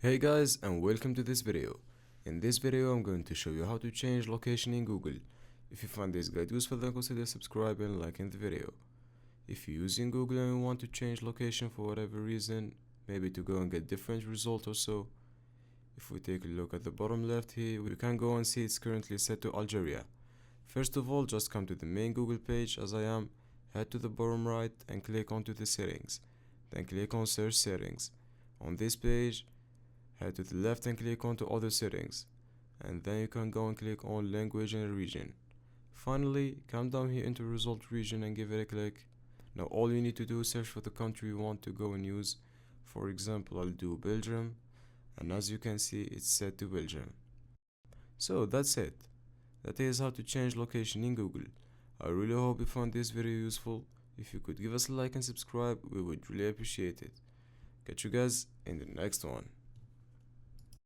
Hey guys, and welcome to this video. In this video I'm going to show you how to change location in Google. If you find this guide useful, then consider subscribing and liking the video. If you're using Google and you want to change location for whatever reason, maybe to go and get different result or so, if we take a look at the bottom left here, we can go and see it's currently set to Algeria. First of all, just come to the main Google page as I am, head to the bottom right and click onto the settings, then click on search settings. On this page, head to the left and click on to other settings, and then you can go and click on language and region. Finally, come down here into result region and give it a click. Now all you need to do is search for the country you want to go and use. For example, I'll do Belgium, and as you can see it's set to Belgium. So that's it. That is how to change location in Google. I really hope you found this video useful. If you could give us a like and subscribe, we would really appreciate it. Catch you guys in the next one.